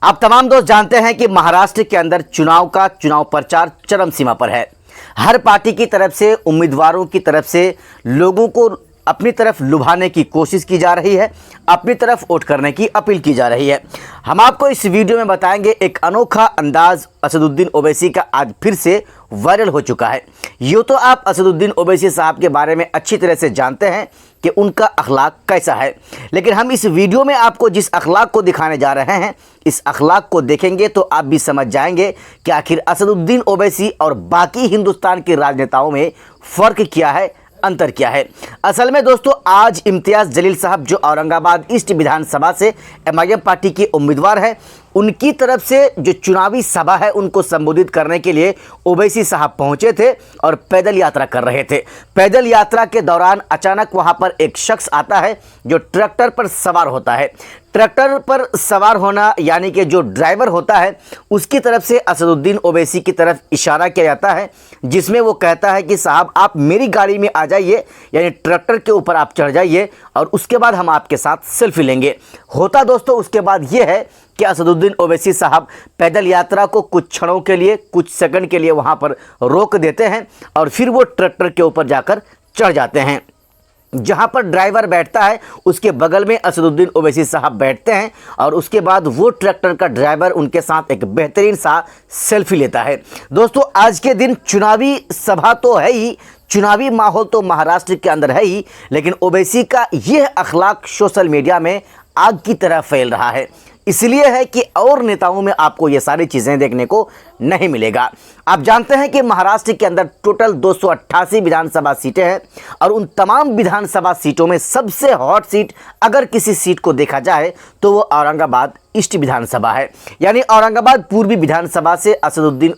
आप तमाम दोस्त जानते हैं कि महाराष्ट्र के अंदर चुनाव प्रचार चरम सीमा पर है। हर पार्टी की तरफ से, उम्मीदवारों की तरफ से लोगों को अपनी तरफ लुभाने की कोशिश की जा रही है, अपनी तरफ वोट करने की अपील की जा रही है। हम आपको इस वीडियो में बताएंगे एक अनोखा अंदाज असदुद्दीन ओवैसी का आज फिर से वायरल हो चुका है। यूँ तो आप असदुद्दीन ओवैसी साहब के बारे में अच्छी तरह से जानते हैं कि उनका अखलाक कैसा है, लेकिन हम इस वीडियो में आपको जिस अखलाक को दिखाने जा रहे हैं, इस अखलाक को देखेंगे तो आप भी समझ जाएंगे कि आखिर असदुद्दीन ओवैसी और बाकी हिंदुस्तान के राजनेताओं में फ़र्क क्या है, अंतर क्या है। असल में दोस्तों, आज इम्तियाज़ जलील साहब जो औरंगाबाद ईस्ट विधानसभा से एमआईएम पार्टी के उम्मीदवार हैं, उनकी तरफ से जो चुनावी सभा है उनको संबोधित करने के लिए ओवैसी साहब पहुंचे थे और पैदल यात्रा कर रहे थे। पैदल यात्रा के दौरान अचानक वहां पर एक शख्स आता है जो ट्रैक्टर पर सवार होता है। ट्रैक्टर पर सवार होना यानी कि जो ड्राइवर होता है उसकी तरफ से असदुद्दीन ओवैसी की तरफ इशारा किया जाता है, जिसमें वो कहता है कि साहब आप मेरी गाड़ी में आ जाइए, यानी ट्रैक्टर के ऊपर आप चढ़ जाइए और उसके बाद हम आपके साथ सेल्फी लेंगे। होता दोस्तों उसके बाद ये है कि असदुद्दीन ओवैसी साहब पैदल यात्रा को कुछ क्षणों के लिए, कुछ सेकंड के लिए वहां पर रोक देते हैं और फिर वो ट्रैक्टर के ऊपर जाकर चढ़ जाते हैं। जहां पर ड्राइवर बैठता है उसके बगल में असदुद्दीन ओवैसी साहब बैठते हैं और उसके बाद वो ट्रैक्टर का ड्राइवर उनके साथ एक बेहतरीन सा सेल्फी लेता है। दोस्तों, आज के दिन चुनावी सभा तो है ही, चुनावी माहौल तो महाराष्ट्र के अंदर है ही, लेकिन ओवैसी का यह अखलाक सोशल मीडिया में आग की तरह फैल रहा है। इसलिए है कि और नेताओं में आपको ये सारी चीज़ें देखने को नहीं मिलेगा। आप जानते हैं कि महाराष्ट्र के अंदर टोटल 288 विधानसभा सीटें हैं और उन तमाम विधानसभा सीटों में सबसे हॉट सीट अगर किसी सीट को देखा जाए तो वो औरंगाबाद ईस्ट विधानसभा है। यानी औरंगाबाद पूर्वी विधानसभा से असदुद्दीन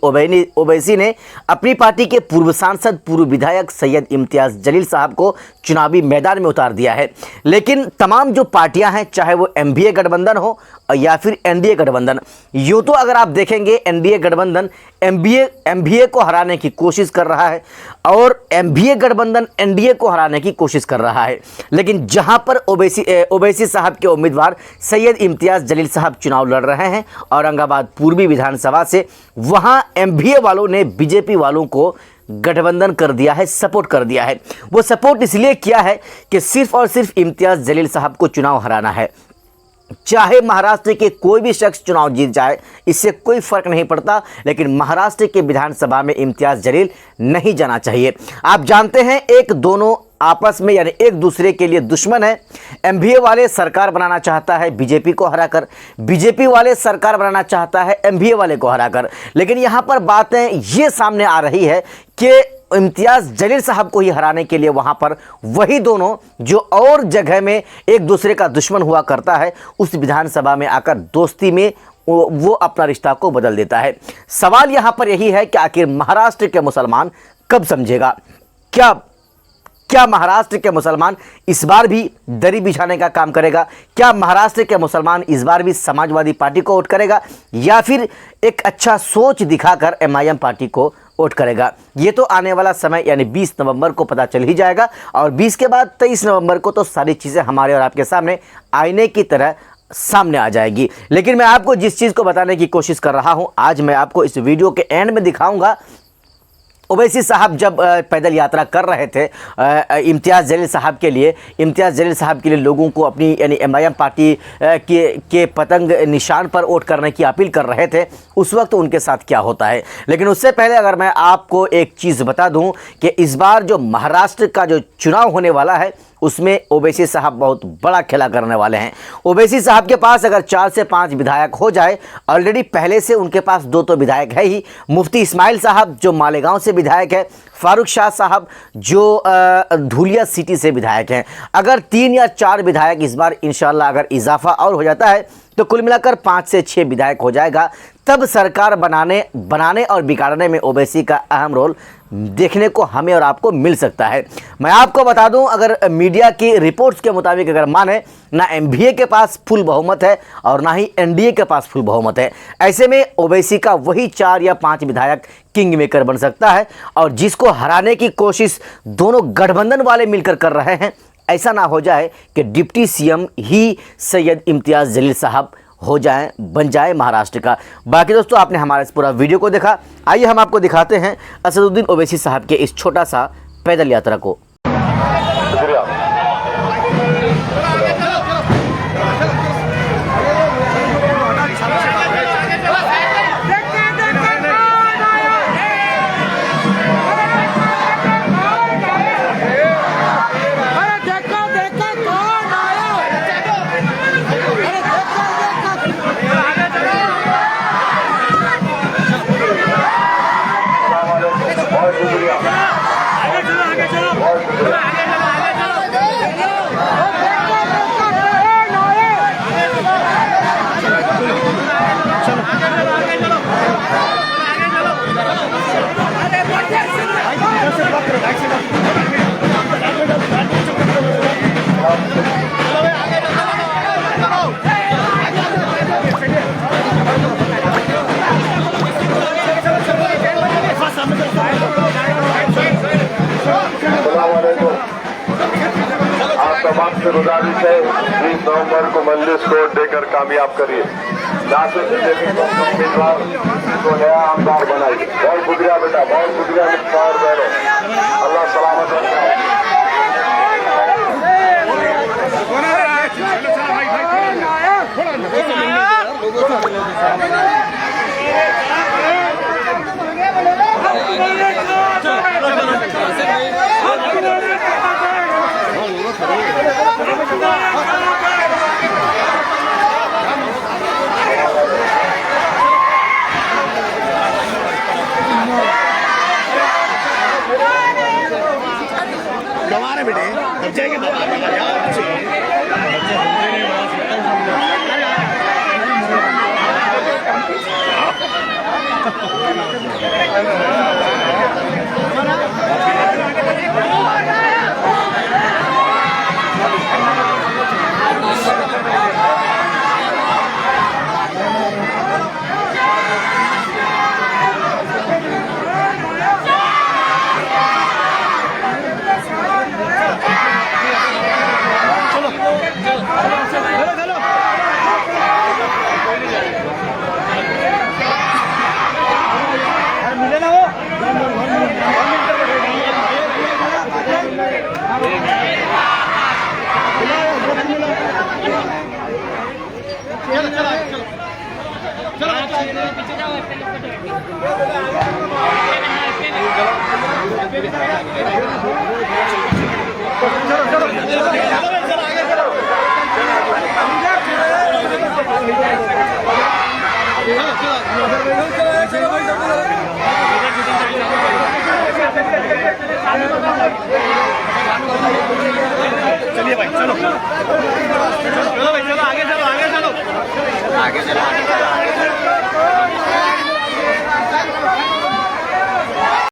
ओवैसी ने अपनी पार्टी के पूर्व सांसद, पूर्व विधायक सैयद इम्तियाज़ जलील साहब को चुनावी मैदान में उतार दिया है। लेकिन तमाम जो पार्टियां हैं, चाहे वो एमवीए गठबंधन हो या फिर एनडीए गठबंधन, यूँ तो अगर आप देखेंगे एनडीए गठबंधन एमवीए को हराने की कोशिश कर रहा है और एमवीए गठबंधन एनडीए को हराने की कोशिश कर रहा है। लेकिन जहां पर ओवैसी साहब के उम्मीदवार सैयद इम्तियाज़ जलील साहब चुनाव लड़ रहे हैं औरंगाबाद पूर्वी विधानसभा से, वहां एमवीए वालों ने बीजेपी वालों को गठबंधन कर दिया है, सपोर्ट कर दिया है। वो सपोर्ट इसलिए किया है कि सिर्फ और सिर्फ इम्तियाज़ जलील साहब को चुनाव हराना है। चाहे महाराष्ट्र के कोई भी शख्स चुनाव जीत जाए, इससे कोई फर्क नहीं पड़ता, लेकिन महाराष्ट्र के विधानसभा में इम्तियाज़ जलील नहीं जाना चाहिए। आप जानते हैं एक दोनों आपस में यानी एक दूसरे के लिए दुश्मन है। एमवीए वाले सरकार बनाना चाहता है बीजेपी को हराकर, बीजेपी वाले सरकार बनाना चाहता है एमवीए वाले को हराकर। लेकिन यहाँ पर बातें ये सामने आ रही है कि इम्तियाज़ जलील साहब को ही हराने के लिए वहाँ पर वही दोनों जो और जगह में एक दूसरे का दुश्मन हुआ करता है, उस विधानसभा में आकर दोस्ती में वो अपना रिश्ता को बदल देता है। सवाल यहाँ पर यही है कि आखिर महाराष्ट्र के मुसलमान कब समझेगा? क्या महाराष्ट्र के मुसलमान इस बार भी दरी बिछाने का काम करेगा? क्या महाराष्ट्र के मुसलमान इस बार भी समाजवादी पार्टी को वोट करेगा या फिर एक अच्छा सोच दिखाकर एमआईएम पार्टी को वोट करेगा? ये तो आने वाला समय यानी 20 नवंबर को पता चल ही जाएगा और 20 के बाद 23 नवंबर को तो सारी चीज़ें हमारे और आपके सामने आईने की तरह सामने आ जाएगी। लेकिन मैं आपको जिस चीज़ को बताने की कोशिश कर रहा हूँ, आज मैं आपको इस वीडियो के एंड में दिखाऊंगा। ओवैसी साहब जब पैदल यात्रा कर रहे थे इम्तियाज़ जलील साहब के लिए लोगों को अपनी यानी एमआईएम पार्टी के पतंग निशान पर वोट करने की अपील कर रहे थे, उस वक्त उनके साथ क्या होता है। लेकिन उससे पहले अगर मैं आपको एक चीज़ बता दूं कि इस बार जो महाराष्ट्र का जो चुनाव होने वाला है उसमें ओवैसी साहब बहुत बड़ा खेला करने वाले हैं। ओवैसी साहब के पास अगर 4 से 5 विधायक हो जाए, ऑलरेडी पहले से उनके पास 2 तो विधायक है ही, मुफ्ती इस्माइल साहब जो मालेगांव से विधायक है, फारूक शाह साहब जो धुलिया सिटी से विधायक हैं। अगर 3 या 4 विधायक इस बार इंशाल्लाह अगर इजाफा और हो जाता है तो कुल मिलाकर 5 से 6 विधायक हो जाएगा। तब सरकार बनाने और बिगाड़ने में ओवैसी का अहम रोल देखने को हमें और आपको मिल सकता है। मैं आपको बता दूं, अगर मीडिया की रिपोर्ट्स के मुताबिक अगर माने, ना एमवीए के पास फुल बहुमत है और ना ही एनडीए के पास फुल बहुमत है। ऐसे में ओवैसी का वही 4 या 5 विधायक किंग मेकर बन सकता है और जिसको हराने की कोशिश दोनों गठबंधन वाले मिलकर कर रहे हैं। ऐसा ना हो जाए कि डिप्टी सीएम ही सैयद इम्तियाज़ जलील साहब हो जाए, बन जाए महाराष्ट्र का। बाकी दोस्तों आपने हमारा इस पूरा वीडियो को देखा, आइए हम आपको दिखाते हैं असदुद्दीन ओवैसी साहब के इस छोटा सा पैदल यात्रा को। तमाम से गुजारिश है 20 नवंबर को मजलिस को देकर कामयाब करिए। उम्मीदवार को नया आमदार बनाइए। बहुत शुक्रिया बेटा, बहुत शुक्रिया मित्र बहनों, अल्लाह सलामत रखे। दबारे बेटे अब जाएंगे चलिए भाई, चलो चलो भाई, चलो आगे चलो, आगे चलो, आगे चलो।